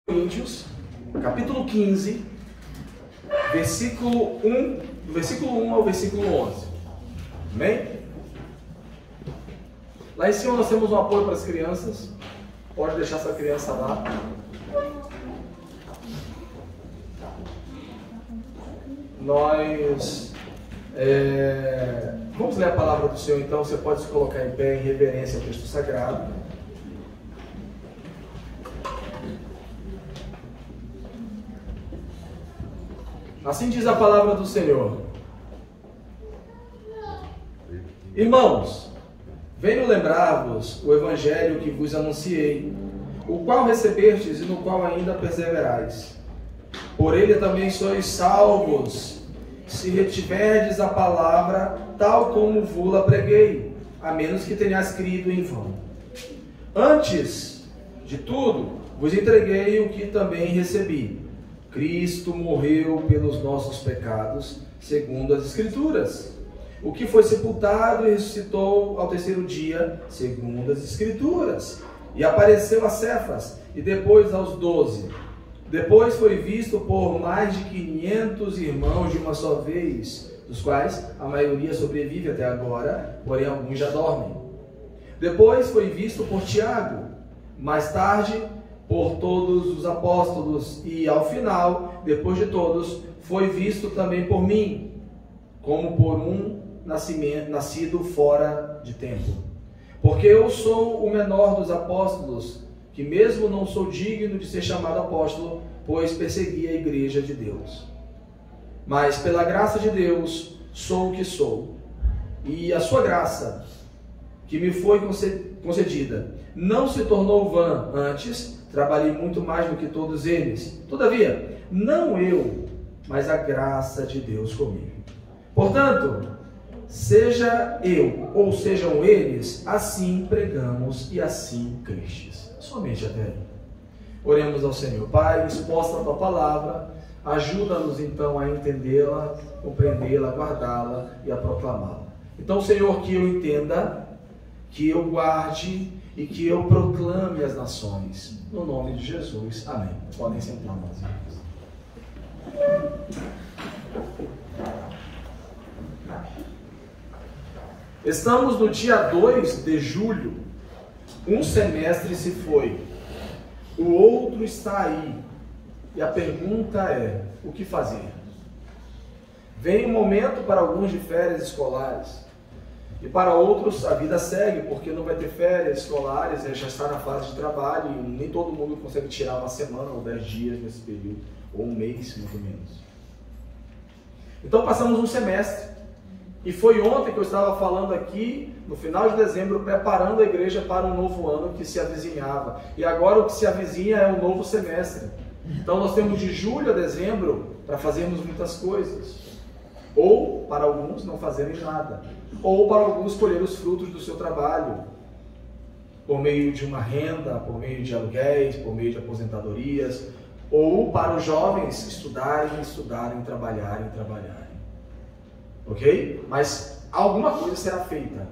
Coríntios, capítulo 15, versículo 1, do versículo 1 ao versículo 11. Amém? Lá em cima nós temos um apoio para as crianças. Pode deixar essa criança lá. Nós vamos ler a palavra do Senhor, então. Você pode se colocar em pé em reverência ao texto sagrado. Assim diz a palavra do Senhor. Irmãos, venho lembrar-vos o evangelho que vos anunciei, o qual recebestes e no qual ainda perseverais. Por ele também sois salvos, se retiverdes a palavra tal como vos-la preguei, a menos que tenhas crido em vão. Antes de tudo, vos entreguei o que também recebi. Cristo morreu pelos nossos pecados, segundo as Escrituras. O que foi sepultado e ressuscitou ao terceiro dia, segundo as Escrituras. E apareceu a Cefas, e depois aos 12. Depois foi visto por mais de 500 irmãos de uma só vez, dos quais a maioria sobrevive até agora, porém alguns já dormem. Depois foi visto por Tiago, mais tarde por todos os apóstolos, e ao final, depois de todos, foi visto também por mim, como por um nascido fora de tempo. Porque eu sou o menor dos apóstolos, que mesmo não sou digno de ser chamado apóstolo, pois persegui a igreja de Deus. Mas pela graça de Deus, sou o que sou. E a sua graça, que me foi concedida, não se tornou vã. Antes, trabalhei muito mais do que todos eles. Todavia, não eu, mas a graça de Deus comigo. Portanto, seja eu ou sejam eles, assim pregamos e assim crestes. Somente até aí. Oremos ao Senhor. Pai, exposta a tua palavra, ajuda-nos então a entendê-la, compreendê-la, guardá-la e a proclamá-la. Então, Senhor, que eu entenda, que eu guarde e que eu proclame as nações. No nome de Jesus. Amém. Podem sentar, meus irmãos. Estamos no dia 2 de julho. Um semestre se foi. O outro está aí. E a pergunta é: o que fazer? Vem um momento para alguns de férias escolares. E para outros a vida segue, porque não vai ter férias escolares, já está na fase de trabalho, e nem todo mundo consegue tirar uma semana ou 10 dias nesse período, ou um mês, muito menos. Então passamos um semestre, e foi ontem que eu estava falando aqui, no final de dezembro, preparando a igreja para um novo ano que se avizinhava. E agora o que se avizinha é um novo semestre. Então nós temos de julho a dezembro para fazermos muitas coisas. Ou, para alguns, não fazerem nada. Ou, para alguns, colher os frutos do seu trabalho. Por meio de uma renda, por meio de aluguéis, por meio de aposentadorias. Ou, para os jovens, estudarem, trabalharem. Ok? Mas alguma coisa será feita.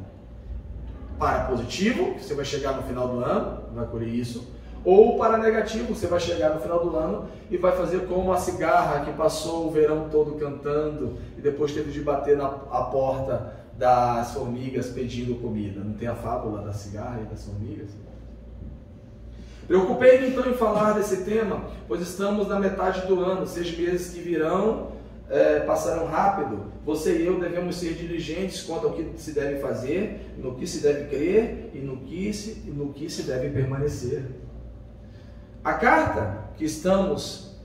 Para positivo, que você vai chegar no final do ano, vai colher isso. Ou para negativo, você vai chegar no final do ano e vai fazer como a cigarra que passou o verão todo cantando e depois teve de bater na porta das formigas pedindo comida. Não tem a fábula da cigarra e das formigas? Preocupei-me então em falar desse tema, pois estamos na metade do ano. 6 meses que virão passaram rápido. Você e eu devemos ser diligentes quanto ao que se deve fazer, no que se deve crer e no que se deve permanecer. A carta que estamos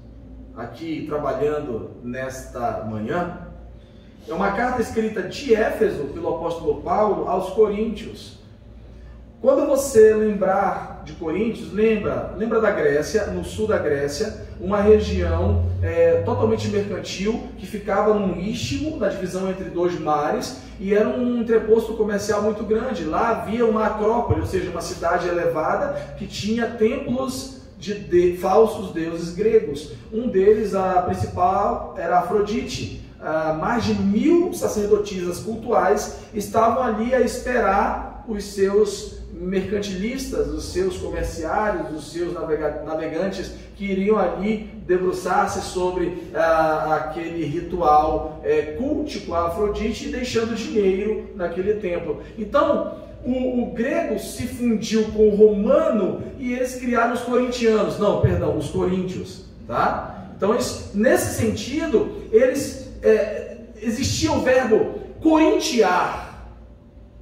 aqui trabalhando nesta manhã é uma carta escrita de Éfeso pelo apóstolo Paulo aos Coríntios. Quando você lembrar de Coríntios, lembra da Grécia, no sul da Grécia, uma região totalmente mercantil que ficava num istmo, na divisão entre 2 mares, e era um entreposto comercial muito grande. Lá havia uma acrópole, ou seja, uma cidade elevada que tinha templos de falsos deuses gregos. Um deles, a principal, era Afrodite. Mais de 1000 sacerdotisas cultuais estavam ali a esperar os seus mercantilistas, os seus comerciários, os seus navegantes que iriam ali debruçar-se sobre aquele ritual cultico a Afrodite, deixando dinheiro naquele templo. Então, o grego se fundiu com o romano e eles criaram os corintianos, os coríntios, tá? Então, nesse sentido, existia o verbo corintiar.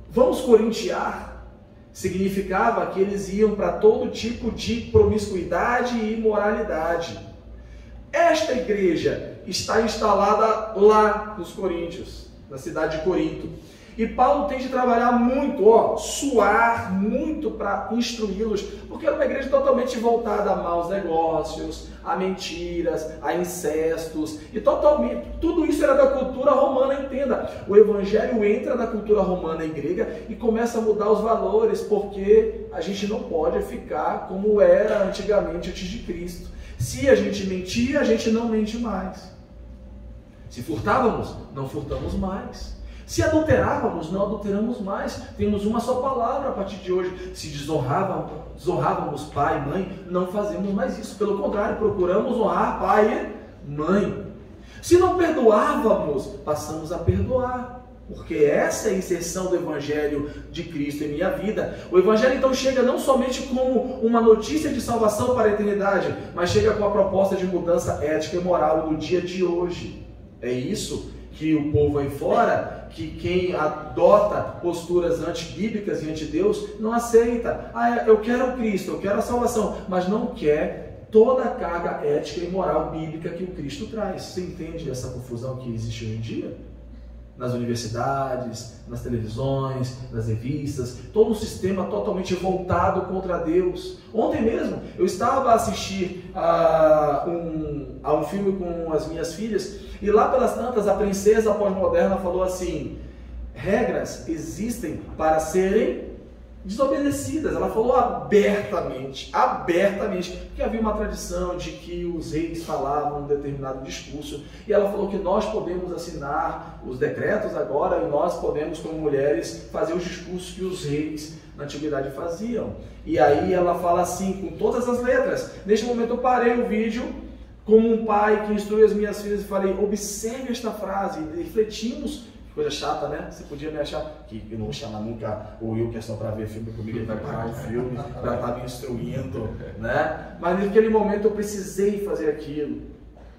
Vamos corintiar? Significava que eles iam para todo tipo de promiscuidade e imoralidade. Esta igreja está instalada lá nos Coríntios, na cidade de Corinto. E Paulo tem de trabalhar muito, suar muito para instruí-los, porque era uma igreja totalmente voltada a maus negócios, a mentiras, a incestos, e totalmente, tudo isso era da cultura romana, entenda. O evangelho entra na cultura romana e grega e começa a mudar os valores, porque a gente não pode ficar como era antigamente antes de Cristo. Se a gente mentia, a gente não mente mais. Se furtávamos, não furtamos mais. Se adulterávamos, não adulteramos mais. Temos uma só palavra a partir de hoje. Se desonrávamos pai e mãe, não fazemos mais isso. Pelo contrário, procuramos honrar pai e mãe. Se não perdoávamos, passamos a perdoar. Porque essa é a inserção do Evangelho de Cristo em minha vida. O Evangelho então chega não somente como uma notícia de salvação para a eternidade, mas chega com a proposta de mudança ética e moral no dia de hoje. É isso que o povo aí fora, que quem adota posturas antibíblicas e anti-Deus, não aceita. Eu quero o Cristo, eu quero a salvação, mas não quer toda a carga ética e moral bíblica que o Cristo traz. Você entende essa confusão que existe hoje em dia? Nas universidades, nas televisões, nas revistas, todo um sistema totalmente voltado contra Deus. Ontem mesmo, eu estava a assistir a um filme com as minhas filhas, e lá pelas tantas, a princesa pós-moderna falou assim: regras existem para serem desobedecidas. Ela falou abertamente, porque havia uma tradição de que os reis falavam um determinado discurso, e ela falou que nós podemos assinar os decretos agora, e nós podemos, como mulheres, fazer os discursos que os reis na antiguidade faziam. E aí ela fala assim, com todas as letras. Neste momento eu parei o vídeo, como um pai que instrui as minhas filhas, e falei: observe esta frase, e refletimos. Coisa chata, né? Você podia me achar que eu não vou chamar nunca o Wilkerson para ver filme comigo, ele vai parar o filme para estar me instruindo, né? Mas naquele momento eu precisei fazer aquilo,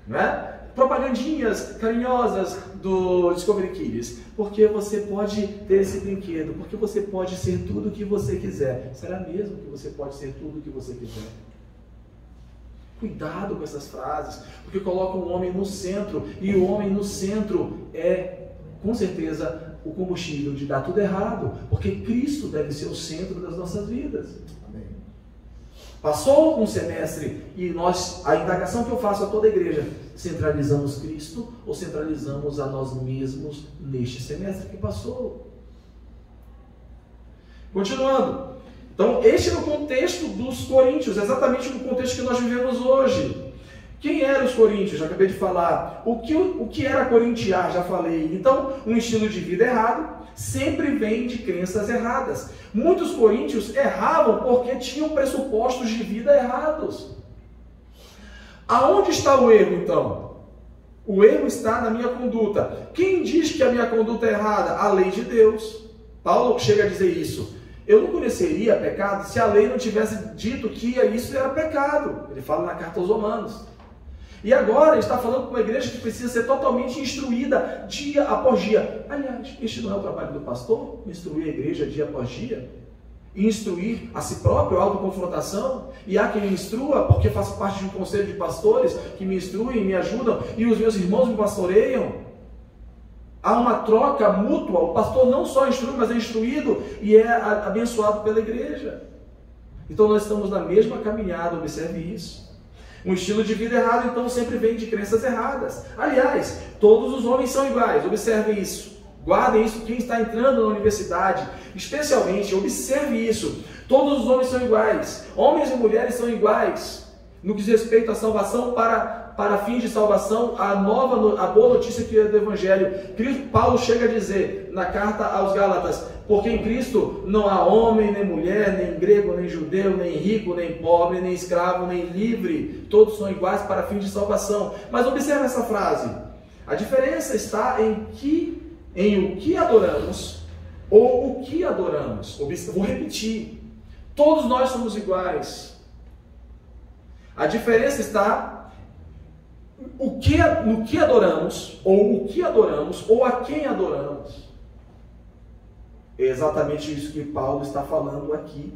né? Propagandinhas carinhosas do Discovery Kids, porque você pode ter esse brinquedo, porque você pode ser tudo o que você quiser. Será mesmo que você pode ser tudo o que você quiser? Cuidado com essas frases, porque colocam o homem no centro, e o homem no centro é, com certeza, o combustível de dar tudo errado, porque Cristo deve ser o centro das nossas vidas. Amém. Passou um semestre e a indagação que eu faço a toda a igreja: centralizamos Cristo ou centralizamos a nós mesmos neste semestre que passou? Continuando. Então, este é o contexto dos coríntios, exatamente no contexto que nós vivemos hoje. Quem eram os coríntios? Já acabei de falar. O que era corintiar? Já falei. Então, um estilo de vida errado sempre vem de crenças erradas. Muitos coríntios erravam porque tinham pressupostos de vida errados. Aonde está o erro, então? O erro está na minha conduta. Quem diz que a minha conduta é errada? A lei de Deus. Paulo chega a dizer isso. Eu não conheceria pecado se a lei não tivesse dito que isso era pecado. Ele fala na carta aos Romanos. E agora ele está falando com uma igreja que precisa ser totalmente instruída dia após dia. Aliás, este não é o trabalho do pastor? Instruir a igreja dia após dia? Instruir a si próprio, autoconfrontação? E há quem me instrua, porque faço parte de um conselho de pastores que me instruem, me ajudam, e os meus irmãos me pastoreiam. Há uma troca mútua. O pastor não só instrui, mas é instruído e é abençoado pela igreja. Então nós estamos na mesma caminhada, observe isso. Um estilo de vida errado, então, sempre vem de crenças erradas. Aliás, todos os homens são iguais, observe isso. Guardem isso, quem está entrando na universidade, especialmente, observe isso. Todos os homens são iguais, homens e mulheres são iguais. no que diz respeito à salvação para fins de salvação, a boa notícia que é do Evangelho. Paulo chega a dizer na carta aos Gálatas: porque em Cristo não há homem, nem mulher, nem grego, nem judeu, nem rico, nem pobre, nem escravo, nem livre, todos são iguais para fins de salvação. Mas observe essa frase: a diferença está em o que adoramos ou o que adoramos. Vou repetir: todos nós somos iguais. A diferença está no que adoramos, ou a quem adoramos. É exatamente isso que Paulo está falando aqui.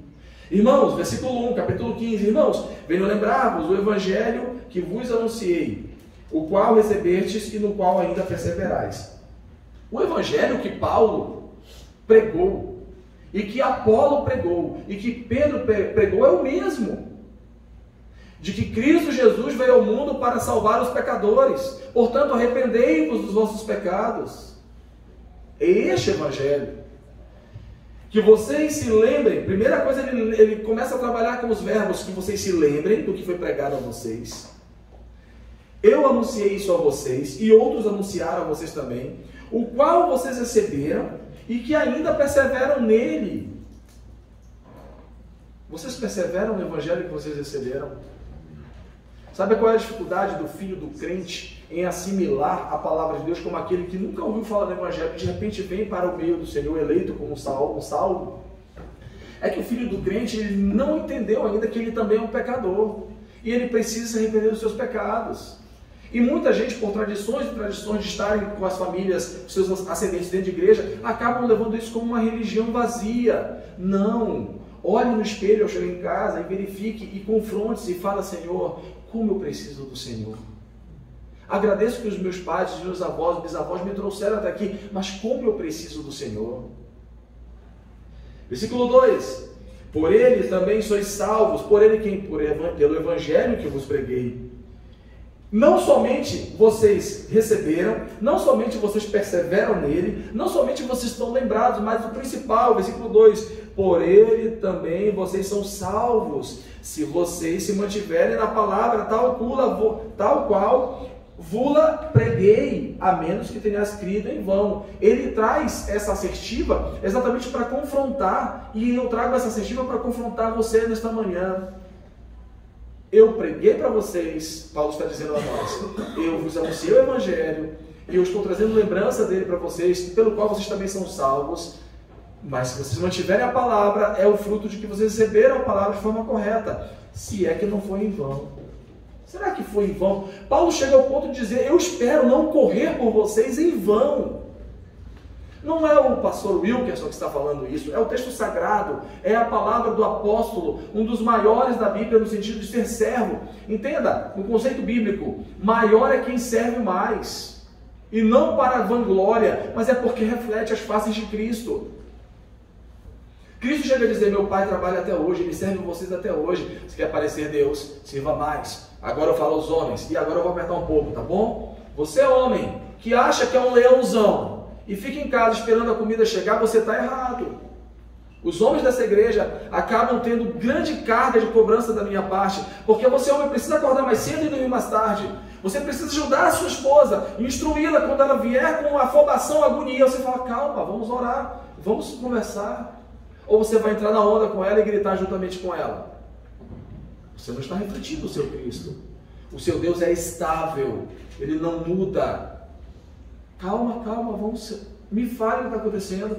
Irmãos, versículo 1, capítulo 15. Irmãos, venho lembrar-vos o evangelho que vos anunciei, o qual recebestes e no qual ainda perseverais. O evangelho que Paulo pregou, e que Apolo pregou, e que Pedro pregou é o mesmo. De que Cristo Jesus veio ao mundo para salvar os pecadores. Portanto, arrependei-vos dos vossos pecados. É este evangelho. Que vocês se lembrem. Primeira coisa, ele começa a trabalhar com os verbos. Que vocês se lembrem do que foi pregado a vocês. Eu anunciei isso a vocês, e outros anunciaram a vocês também, o qual vocês receberam e que ainda perseveram nele. Vocês perseveram no evangelho que vocês receberam? Sabe qual é a dificuldade do filho do crente em assimilar a palavra de Deus como aquele que nunca ouviu falar do evangelho, de repente vem para o meio do Senhor eleito como um salvo? É que o filho do crente, ele não entendeu ainda que ele também é um pecador, e ele precisa se arrepender dos seus pecados. E muita gente, por tradições e tradições de estarem com as famílias, seus ascendentes dentro de igreja, acabam levando isso como uma religião vazia. Não! Olhe no espelho ao chegar em casa e verifique e confronte-se e fala: Senhor, como eu preciso do Senhor. Agradeço que os meus pais, os meus avós, bisavós me trouxeram até aqui, mas como eu preciso do Senhor. Versículo 2: por ele também sois salvos, por ele quem? Pelo evangelho que vos preguei. Não somente vocês receberam, não somente vocês perseveram nele, não somente vocês estão lembrados, mas o principal, versículo 2: por ele também vocês são salvos, se vocês se mantiverem na palavra tal qual vula preguei, a menos que tenhas crido em vão. Ele traz essa assertiva exatamente para confrontar, e eu trago essa assertiva para confrontar você nesta manhã. Eu preguei para vocês, Paulo está dizendo a nós, eu vos anunciei o evangelho, e eu estou trazendo lembrança dele para vocês, pelo qual vocês também são salvos. Mas se vocês mantiverem a palavra, é o fruto de que vocês receberam a palavra de forma correta, se é que não foi em vão. Será que foi em vão? Paulo chega ao ponto de dizer: eu espero não correr por vocês em vão. Não é o pastor Wilkerson que está falando isso, é o texto sagrado, é a palavra do apóstolo, um dos maiores da Bíblia no sentido de ser servo. Entenda, no conceito bíblico, maior é quem serve mais, e não para a vanglória, mas é porque reflete as faces de Cristo. Cristo chega a dizer: meu Pai trabalha até hoje, Ele serve vocês até hoje. Se quer parecer Deus, sirva mais. Agora eu falo aos homens, e agora eu vou apertar um pouco, tá bom? Você é homem que acha que é um leãozão e fica em casa esperando a comida chegar, você está errado. Os homens dessa igreja acabam tendo grande carga de cobrança da minha parte, porque você, homem, precisa acordar mais cedo e dormir mais tarde. Você precisa ajudar a sua esposa, instruí-la quando ela vier com afobação, agonia. Você fala: calma, vamos orar, vamos conversar. Ou você vai entrar na onda com ela e gritar juntamente com ela? Você não está refletindo o seu Cristo. O seu Deus é estável, Ele não muda. Calma, me fale o que está acontecendo.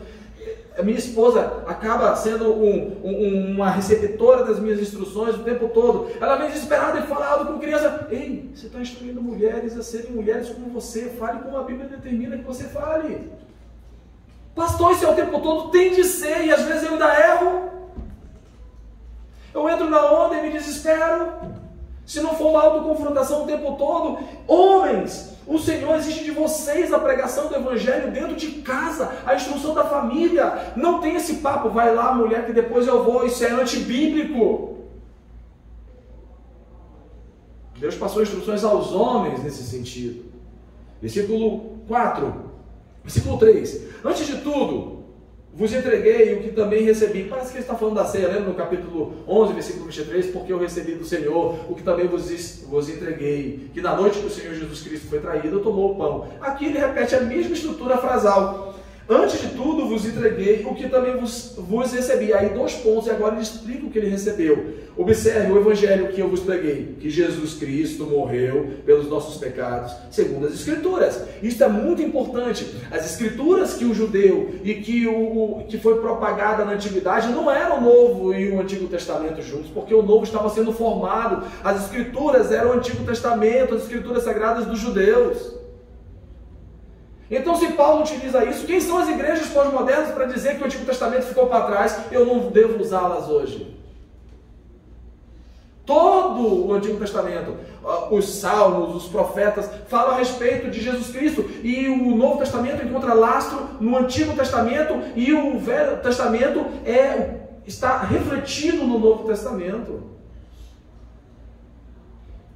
A minha esposa acaba sendo uma receptora das minhas instruções o tempo todo. Ela vem desesperada e fala com criança: ei, você está instruindo mulheres a serem mulheres como você. Fale como a Bíblia determina que você fale. Pastor, isso é o tempo todo? Tem de ser, e às vezes eu ainda erro. Eu entro na onda e me desespero. Se não for uma autoconfrontação o tempo todo. Homens, o Senhor exige de vocês a pregação do Evangelho dentro de casa, a instrução da família. Não tem esse papo: vai lá, mulher, que depois eu vou. Isso é antibíblico. Deus passou instruções aos homens nesse sentido. Versículo 4. Versículo 3. Antes de tudo, vos entreguei o que também recebi. Parece que ele está falando da ceia, lembra no capítulo 11, versículo 23, porque eu recebi do Senhor o que também vos entreguei, que na noite que o Senhor Jesus Cristo foi traído, tomou o pão. Aqui ele repete a mesma estrutura frasal. Antes de tudo vos entreguei o que também vos recebi. Aí 2 pontos, e agora ele explica o que ele recebeu. Observe o evangelho que eu vos preguei, que Jesus Cristo morreu pelos nossos pecados, segundo as Escrituras. Isso é muito importante. As Escrituras que o judeu e que foi propagada na Antiguidade não eram o Novo e o Antigo Testamento juntos, porque o Novo estava sendo formado. As Escrituras eram o Antigo Testamento, as Escrituras sagradas dos judeus. Então, se Paulo utiliza isso, quem são as igrejas pós-modernas para dizer que o Antigo Testamento ficou para trás, eu não devo usá-las hoje? Todo o Antigo Testamento, os salmos, os profetas, falam a respeito de Jesus Cristo, e o Novo Testamento encontra lastro no Antigo Testamento, e o Velho Testamento está refletido no Novo Testamento.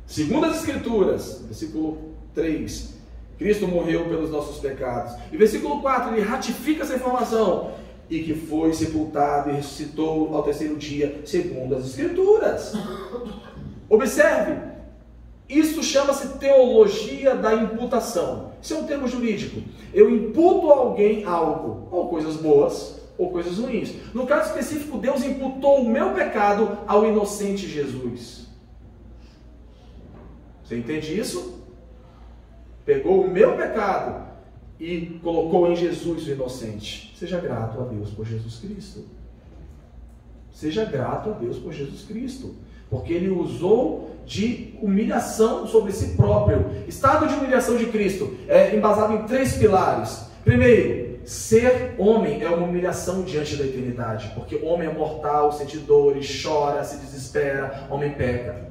Segundo as Escrituras, versículo 3, Cristo morreu pelos nossos pecados. E versículo 4, ele ratifica essa informação. E que foi sepultado e ressuscitou ao 3º dia, segundo as Escrituras. Observe, isso chama-se teologia da imputação. Isso é um termo jurídico. Eu imputo a alguém algo, ou coisas boas, ou coisas ruins. No caso específico, Deus imputou o meu pecado ao inocente Jesus. Você entende isso? Pegou o meu pecado e colocou em Jesus o inocente. Seja grato a Deus por Jesus Cristo. Seja grato a Deus por Jesus Cristo. Porque Ele usou de humilhação sobre si próprio. Estado de humilhação de Cristo é embasado em 3 pilares. Primeiro, ser homem é uma humilhação diante da eternidade. Porque o homem é mortal, sente dores, chora, se desespera, homem peca.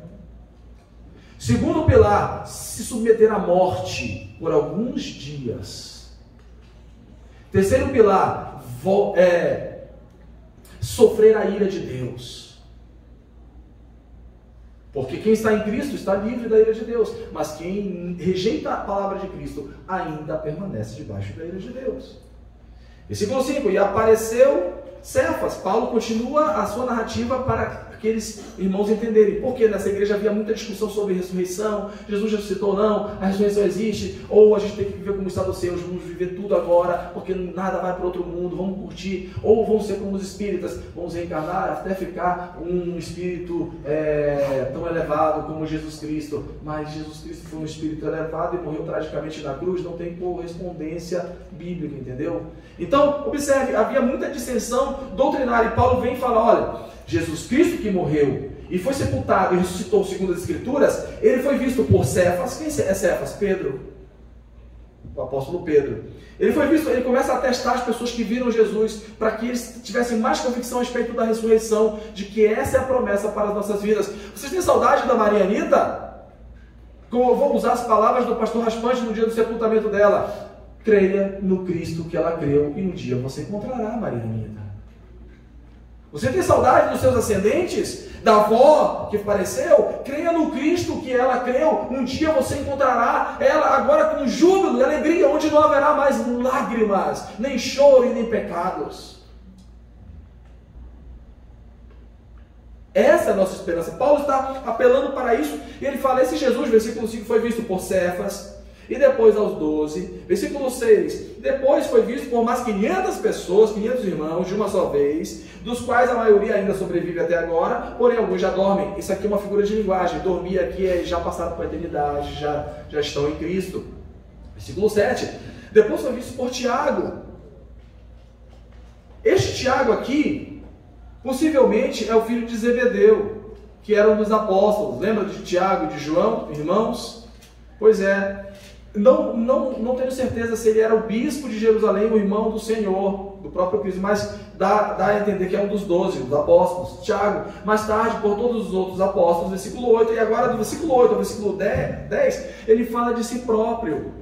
Segundo pilar, se submeter à morte por alguns dias. Terceiro pilar, sofrer a ira de Deus. Porque quem está em Cristo está livre da ira de Deus. Mas quem rejeita a palavra de Cristo ainda permanece debaixo da ira de Deus. Versículo 5, e apareceu Cefas. Paulo continua a sua narrativa para aqueles irmãos entenderem, porque nessa igreja havia muita discussão sobre ressurreição, Jesus ressuscitou ou não, a ressurreição existe, ou a gente tem que viver como os saduceus, vamos viver tudo agora, porque nada vai para outro mundo, vamos curtir, ou vamos ser como os espíritas, vamos reencarnar até ficar um espírito tão elevado como Jesus Cristo. Mas Jesus Cristo foi um espírito elevado e morreu tragicamente na cruz, não tem correspondência bíblica, entendeu? Então, observe, havia muita dissensão doutrinária, e Paulo vem e fala, olha, Jesus Cristo que morreu e foi sepultado e ressuscitou segundo as Escrituras, ele foi visto por Cefas. Quem é Cefas? Pedro, o apóstolo Pedro. Ele foi visto, ele começa a atestar as pessoas que viram Jesus, para que eles tivessem mais convicção a respeito da ressurreição, de que essa é a promessa para as nossas vidas. Vocês têm saudade da Marianita? Como eu vou usar as palavras do pastor Raspante no dia do sepultamento dela. Creia no Cristo que ela creu e um dia você encontrará a Marianita. Você tem saudade dos seus ascendentes? Da avó que faleceu? Creia no Cristo que ela creu. Um dia você encontrará ela agora com júbilo e alegria, onde não haverá mais lágrimas, nem choro e nem pecados. Essa é a nossa esperança. Paulo está apelando para isso. E ele fala, esse Jesus, versículo 5, foi visto por Cefas. E depois aos 12, versículo 6, depois foi visto por mais 500 pessoas, 500 irmãos, de uma só vez, dos quais a maioria ainda sobrevive até agora, porém alguns já dormem. Isso aqui é uma figura de linguagem, dormir aqui é já passaram para a eternidade, já estão em Cristo. Versículo 7, depois foi visto por Tiago. Este Tiago aqui, possivelmente é o filho de Zebedeu, que era um dos apóstolos. Lembra de Tiago e de João, irmãos? Pois é. Não tenho certeza se ele era o bispo de Jerusalém, o irmão do Senhor, do próprio Cristo, mas dá a entender que é um dos 12, dos apóstolos, Tiago. Mais tarde, por todos os outros apóstolos, versículo 8, e agora do versículo 8 ao versículo 10, ele fala de si próprio.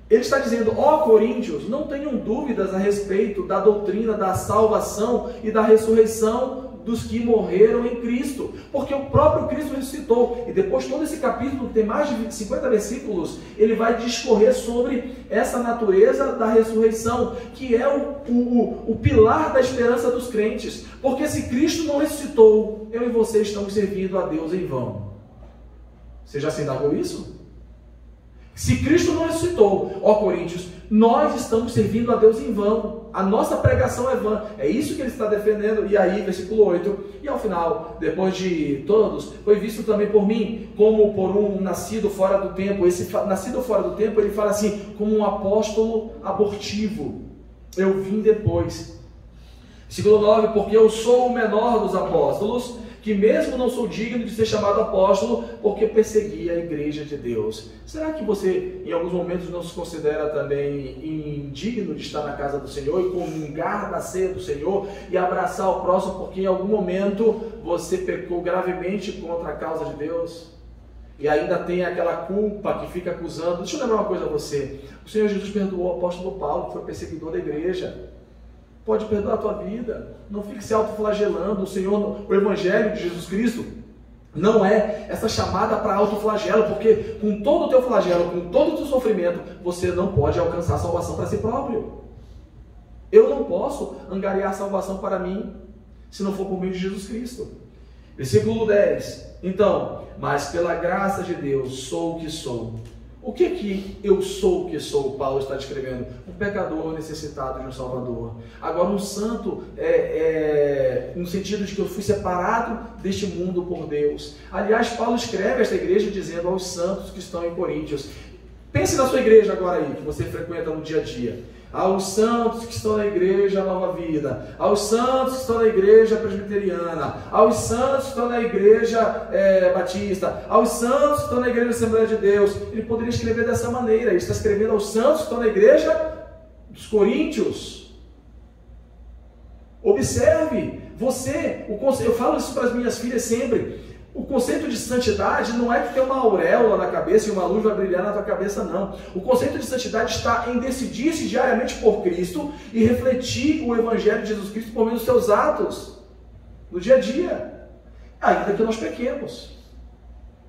Ele está dizendo, ó Coríntios, não tenham dúvidas a respeito da doutrina da salvação e da ressurreição dos que morreram em Cristo, porque o próprio Cristo ressuscitou. E depois todo esse capítulo, que tem mais de 50 versículos, ele vai discorrer sobre essa natureza da ressurreição, que é o pilar da esperança dos crentes. Porque se Cristo não ressuscitou, eu e você estamos servindo a Deus em vão. Você já se indagou isso? Se Cristo não ressuscitou, ó Coríntios, nós estamos servindo a Deus em vão. A nossa pregação é vã. É isso que ele está defendendo. E aí, versículo 8. E ao final, depois de todos, foi visto também por mim, como por um nascido fora do tempo. Esse nascido fora do tempo, ele fala assim, como um apóstolo abortivo. Eu vim depois. Versículo 9, porque eu sou o menor dos apóstolos, que mesmo não sou digno de ser chamado apóstolo, porque persegui a igreja de Deus. Será que você, em alguns momentos, não se considera também indigno de estar na casa do Senhor e comungar da ceia do Senhor e abraçar o próximo, porque em algum momento você pecou gravemente contra a causa de Deus? E ainda tem aquela culpa que fica acusando. Deixa eu lembrar uma coisa a você. O Senhor Jesus perdoou o apóstolo Paulo, que foi perseguidor da igreja. Pode perdoar a tua vida. Não fique se autoflagelando. O Senhor, o Evangelho de Jesus Cristo não é essa chamada para autoflagelo, porque com todo o teu flagelo, com todo o teu sofrimento, você não pode alcançar a salvação para si próprio. Eu não posso angariar a salvação para mim, se não for por meio de Jesus Cristo. Versículo 10. Então, mas pela graça de Deus sou o que sou. O que eu sou o que sou, Paulo está descrevendo? Um pecador necessitado de um Salvador. Agora, um santo, no sentido de que eu fui separado deste mundo por Deus. Aliás, Paulo escreve esta igreja dizendo aos santos que estão em Coríntios. Pense na sua igreja agora aí, que você frequenta no dia a dia. Aos santos que estão na igreja Nova Vida, aos santos que estão na igreja presbiteriana, aos santos que estão na igreja batista, aos santos que estão na igreja Assembleia de Deus. Ele poderia escrever dessa maneira. Ele está escrevendo aos santos que estão na igreja dos Coríntios. Observe, eu falo isso para as minhas filhas sempre. O conceito de santidade não é que tem uma auréola na cabeça e uma luz vai brilhar na tua cabeça, não. O conceito de santidade está em decidir-se diariamente por Cristo e refletir o Evangelho de Jesus Cristo por meio dos seus atos, no dia a dia, ainda que nós pequemos,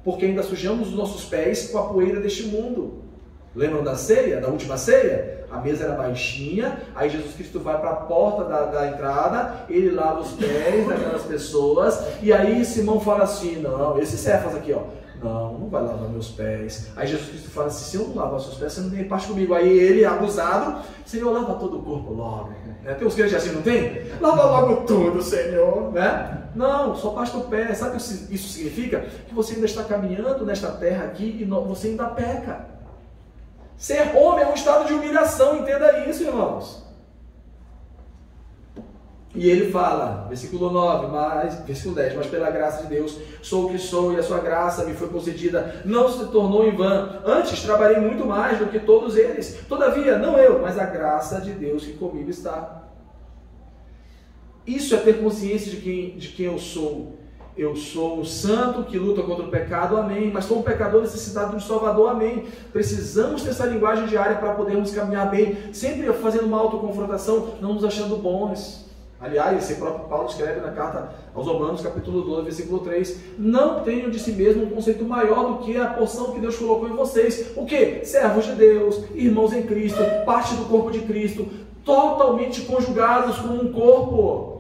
porque ainda sujamos os nossos pés com a poeira deste mundo. Lembram da ceia, da última ceia? A mesa era baixinha, aí Jesus Cristo vai para a porta da entrada, ele lava os pés daquelas pessoas, e aí Simão fala assim, não, esse Cefas aqui, ó, não vai lavar meus pés. Aí Jesus Cristo fala assim, se eu não lavar os seus pés, você não tem parte comigo. Aí ele, abusado, Senhor, lava todo o corpo logo. Tem uns crentes assim, não tem? Lava logo tudo, Senhor, né? Não, só basta o pé. Sabe o que isso significa? Que você ainda está caminhando nesta terra aqui e você ainda peca. Ser homem é um estado de humilhação, entenda isso, irmãos. E ele fala, versículo 9, versículo 10, mas pela graça de Deus sou o que sou e a sua graça me foi concedida, não se tornou em vão. Antes trabalhei muito mais do que todos eles. Todavia, não eu, mas a graça de Deus que comigo está. Isso é ter consciência de quem eu sou. Eu sou um santo que luta contra o pecado, amém. Mas sou um pecador necessitado de um Salvador, amém. Precisamos ter essa linguagem diária para podermos caminhar bem, sempre fazendo uma autoconfrontação, não nos achando bons. Aliás, esse próprio Paulo escreve na carta aos Romanos, capítulo 12, versículo 3, não tenham de si mesmo um conceito maior do que a porção que Deus colocou em vocês. O quê? Servos de Deus, irmãos em Cristo, parte do corpo de Cristo, totalmente conjugados como um corpo.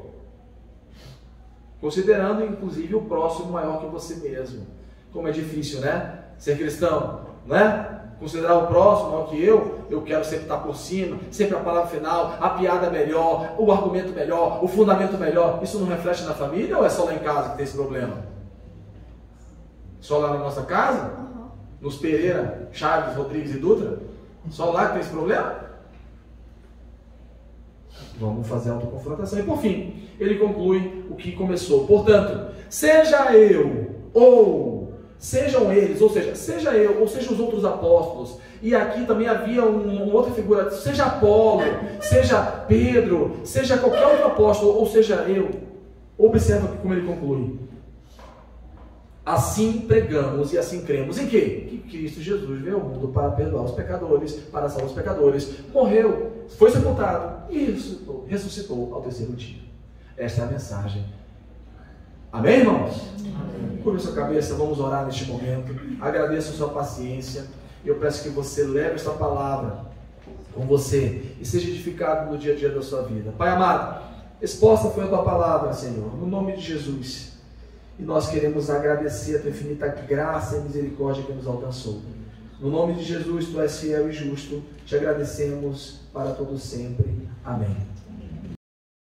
Considerando, inclusive, o próximo maior que você mesmo. Como é difícil, né? Ser cristão, né? Considerar o próximo maior que eu quero sempre estar por cima, sempre a palavra final, a piada melhor, o argumento melhor, o fundamento melhor. Isso não reflete na família ou é só lá em casa que tem esse problema? Só lá na nossa casa? Nos Pereira, Chaves, Rodrigues e Dutra? Só lá que tem esse problema? Vamos fazer a autoconfrontação. E por fim, ele conclui o que começou. Portanto, seja eu, ou sejam eles, ou seja, seja eu, ou seja os outros apóstolos. E aqui também havia uma outra figura, seja Apolo, seja Pedro, seja qualquer outro apóstolo, ou seja eu. Observa como ele conclui. Assim pregamos e assim cremos em quê? Que Cristo Jesus veio ao mundo para perdoar os pecadores, para salvar os pecadores, morreu, foi sepultado e ressuscitou ao terceiro dia. Esta é a mensagem Amém, irmãos? Curva sua cabeça, vamos orar neste momento. Agradeço a sua paciência. Eu peço que você leve esta palavra com você e seja edificado no dia a dia da sua vida. Pai amado, exposta foi a tua palavra, Senhor, no nome de Jesus. E nós queremos agradecer a tua infinita graça e misericórdia que nos alcançou. No nome de Jesus, tu és fiel e justo. Te agradecemos para todo sempre. Amém.